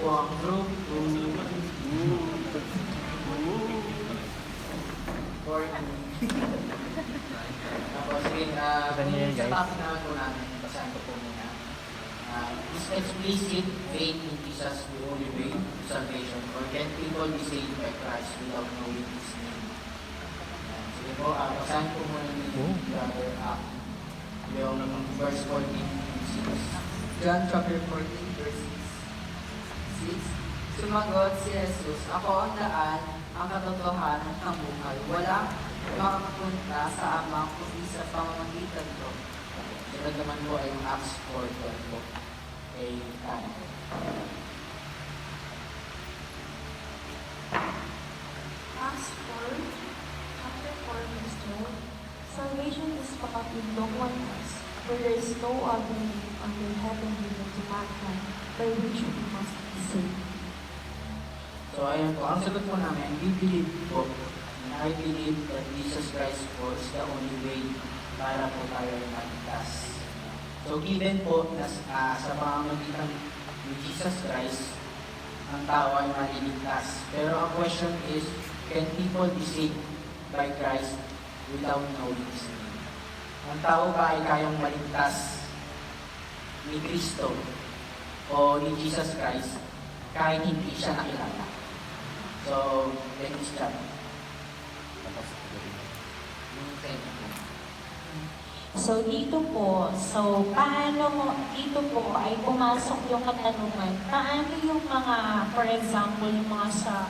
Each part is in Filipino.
po ang group 42. Tapos, sa topic naman po namin, basahan ko po muna. Is explicit faith in Jesus the only way to salvation, or can people be saved by Christ without knowing His name? Sige po, basahan ko muna ni Brother yung verse 14 and 6. John chapter 14, verse 6. Sumagot si Jesus, "Ako ang daan, ang katotohanan at ang buhay. Walang makakapunta sa Ama kundi sa pamamagitan ko." Sunod naman po ay yung Acts 4:12 po. Kay Tan. Acts 4, chapter 4, verse 12. Salvation is found in no one else, for there is no other name under heaven given to mankind by which we must be saved. So ayun po, ang sagot po namin, we believe po, and I believe that Jesus Christ po is the only way para po tayo ay maligtas. So given po na sa pamamagitan ni Jesus Christ, ang tao ay maliligtas. Pero ang question is, can people be saved by Christ without knowing His name? Ang tao ba ay kayang maligtas ni Kristo o ni Jesus Christ kahit hindi siya nakilala? So, let me start. So dito po, dito po ay pumasok yung katanungan, paano yung mga, for example, yung mga sa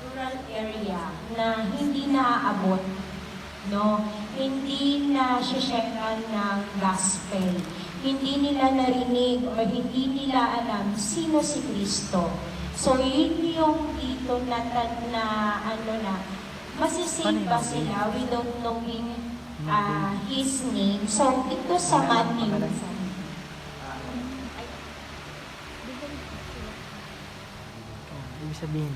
rural area na hindi naaabot, no? Hindi na sisyaran ng gospel, hindi nila narinig o hindi nila alam sino si Kristo. So yun yung dito masisave ba sila without knowing His name? So ito sa Matthew. Ibig sabihin,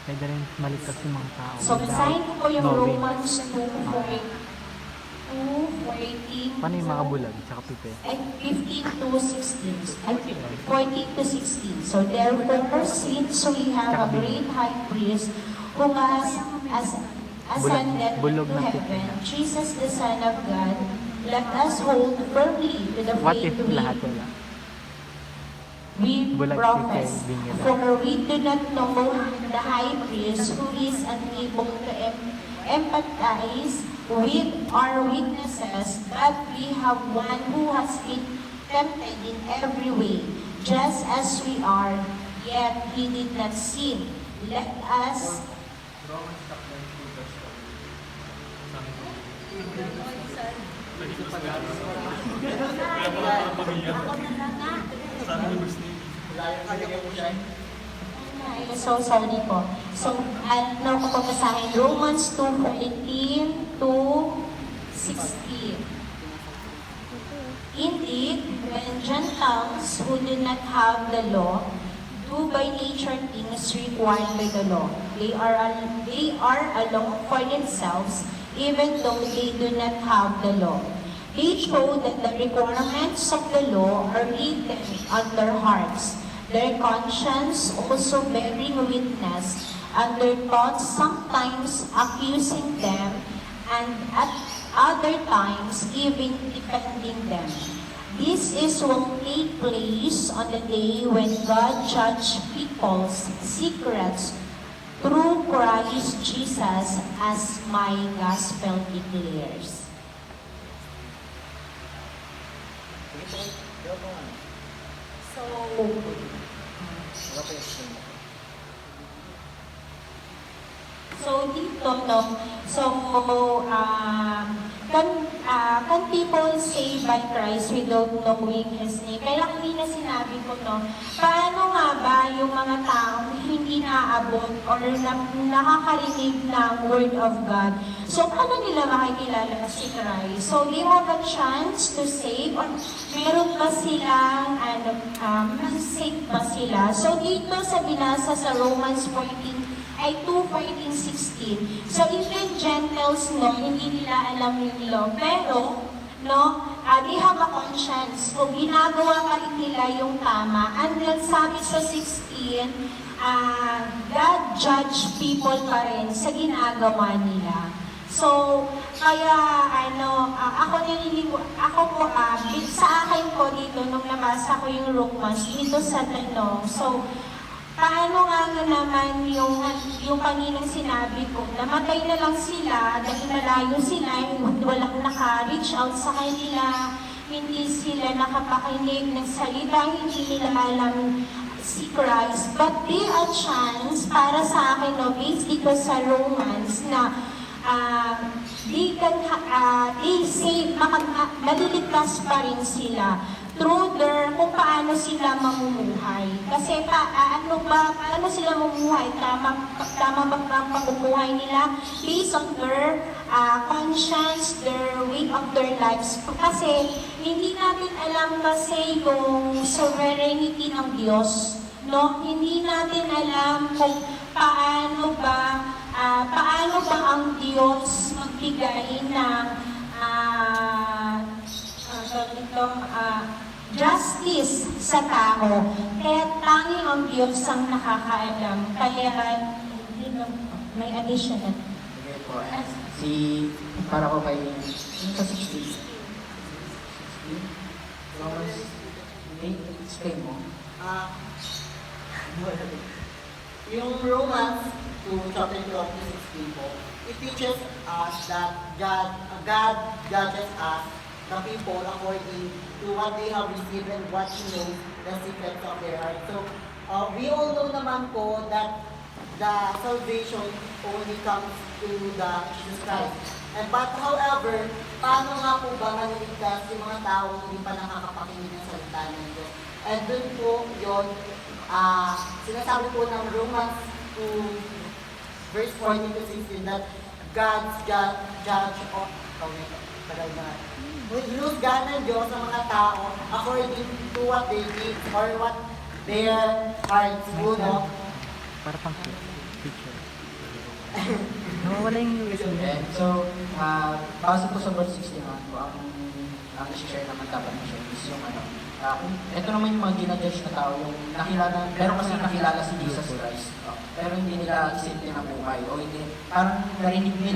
pwede rin maligtas yung mga tao. So basahin ko po yung knowing. Romans 2:14. Paano yung mga bulag, tsaka pipe? At 15 to 16. At 14 to 16. So therefore, since we have a great high priest who has ascended Bulog to na heaven, Jesus the Son of God, let us hold firmly to the What faith if lahat wala? we Bulag profess. pipe, bingit. For we do not know the high priest who is unable to empathize with our weaknesses, but we have one who has been tempted in every way, just as we are, yet he did not sin. Let us So sorry po. So, ano ko papasahin? Romans 2:14 to 16. Indeed, when Gentiles who do not have the law do by nature things required by the law, they are alone for themselves, even though they do not have the law. They show that the requirements of the law are written on their hearts, their conscience also bearing witness, and their thoughts sometimes accusing them, and at other times even defending them. This is what take place on the day when God judged people's secrets through Christ Jesus, as my gospel declares. So dito, no, can people say by Christ without knowing His name? Kaya kanina sinabi ko, no, paano nga ba yung mga taong hindi naaabot or nakakarinig ng Word of God? So paano nila makikilala si Christ? So they have a chance to save, or meron ba silang, masasave ba sila? So dito sa binasa sa Romans 14, ay 2:14-16. So even Gentiles, no, hindi nila alam yung law. Pero, no, they have a conscience. Kung ginagawa pa rin nila yung tama, and then sabi sa 16, God judge people pa rin sa ginagawa nila. So, kaya ako po, sa akin po dito, nung nabasa ko yung Romans, dito sa tanong, so, paano nga naman yung kaninang sinabi ko, namatay na lang sila dahil malayo sila, walang naka-reach out sa kanila, hindi sila nakapakinig ng salita, hindi nila alam si Christ. But there are chance para sa akin, no, based dito sa Romans, na they say, maliligtas pa rin sila through kung paano sila mamumuhay. Kasi paano sila mamumuhay? Tama ba ang pamumuhay nila? Based on their conscience, their way of their lives. Kasi hindi natin alam kasi yung sovereignty ng Diyos. No? Hindi natin alam kung paano ba ang Diyos magbigay ng justice sa tao. Kaya tanging ang Diyos ang nakakaalam. Kaya may additional. Okay po. Para ko kay, yung sa 16. Romans, explain mo. Yung Romans 2, chapter 2 of 16 po, it teaches us that God judges us, the people, according to what they have received and what He knows, the secrets of their heart. So, we all know naman po that the salvation only comes to the Jesus Christ. But however, paano nga po ba maniligtas yung mga taong hindi pa nakakapakinig ng salita ng Diyos? And dun po yun, sinasabi po ng Romans 2, verse 14 to 16, that God's judge of, lose God ng Diyos sa mga tao according to what they did or what their hearts would of. Para pang picture. Nawawala yung USB. And so, base po sa verse 16 po, ang share naman dapat mo siya is yung ito naman yung mga ginajudge na tao, yung meron kasi nakilala si Jesus Christ, pero hindi nila isip na buhay, o hindi, parang narinig nila